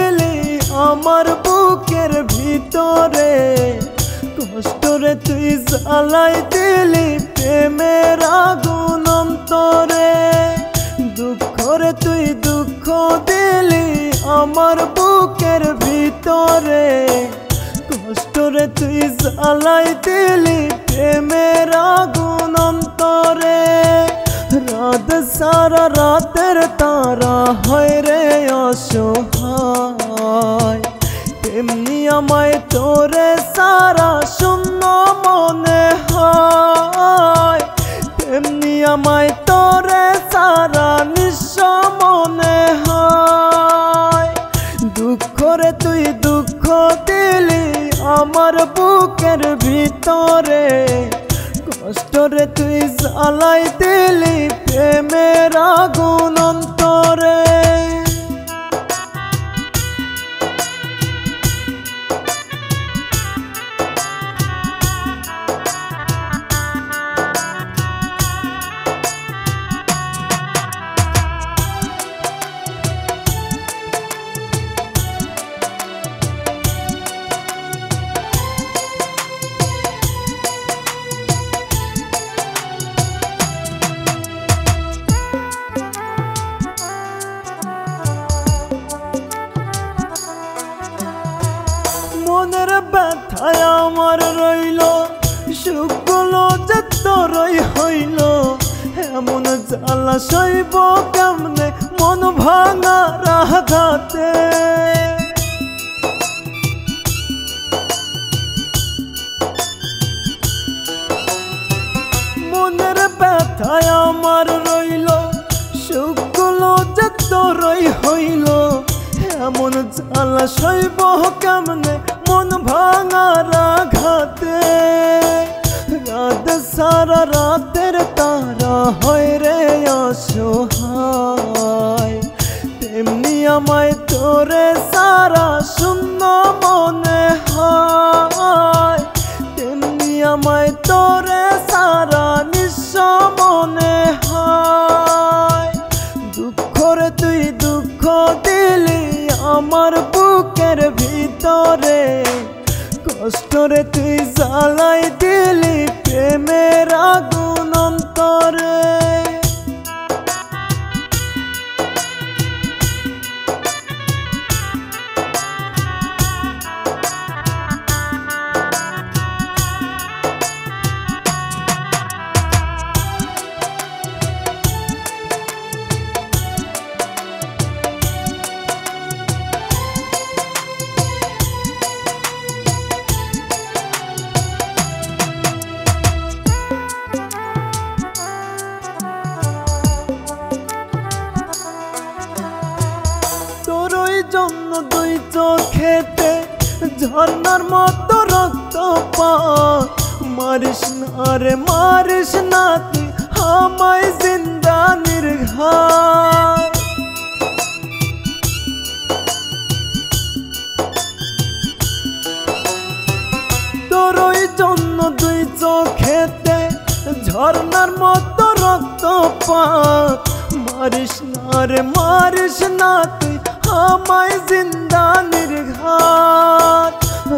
দিলি আমার বুকের ভিতরে, কষ্টরে তুই জ্বালাই দিলি প্রেমের আগুন অন্তরে। দুঃখরে তুই দুঃখ দিলি আমার বুকের ভিতরে, কষ্টরে তুই জ্বালাই দিলি প্রেমের আগুন অন্তরে। রাত সারা রাতের তারা হয় রে অসহায়, তেমনি আমায় তোরে সারা শূন্য মনে হয়, তেমনি আমায় তোরে সারা নিঃস্ব মনে হয়। দুঃখরে তুই দুঃখ দিলি আমার বুকের ভিতরে, কষ্টরে তুই জ্বালাই দিলি প্রেমের আগুন অন্তরে। মনের ব্যথায় আমার রইল, সুখগুলো যে তোরই হইল, এমন জ্বালা সইব কেমনে মন ভাঙার আঘাতে। মনের ব্যথায় আমার রইল, সুখগুলো যে তোরই হইল, এমন জ্বালা সইব কেমনে মন ভাঙার আঘাতে। রাত সারা রাতের তারা হয় রে অসহায়, তেমনি আমায় তোরে সারা শূন্য মনে হয়, তেমনি আমায় তোরে সারা নিঃস্ব মনে হয়। দুঃখরে তুই দুঃখ দিলি আমার বুকের ভিতরে, কষ্টরে তুই জ্বালাই দিলি প্রেমের আগুন অন্তরে। জন্য দুই চোখেতে ঝর্ণার মতো রক্তপাত, মারিস না রে মারিস না তুই আমায় জিন্দা নির্ঘাত। তোরই জন্য দুই চোখেতে ঝর্ণার মতো রক্তপাত, মারিস না রে মারিস না তুই আমায় জিন্দা নির্ঘাত।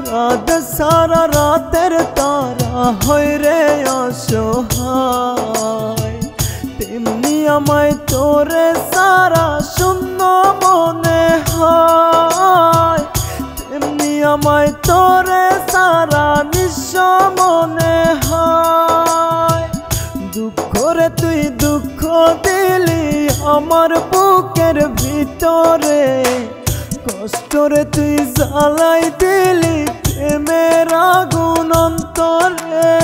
রাত সারা রাতের তারা হয় রে অসহায়, তেমনি আমায় তোরে সারা শূন্য মনে হয়, তেমনি আমায় তোরে সারা নিঃস্ব মনে হয়। দুঃখরে তুই দুঃখ দিলি আমার বুকের ভিতরে, কষ্টরে তুই জ্বালাই দিলি প্রেমের আগুন অন্তরে।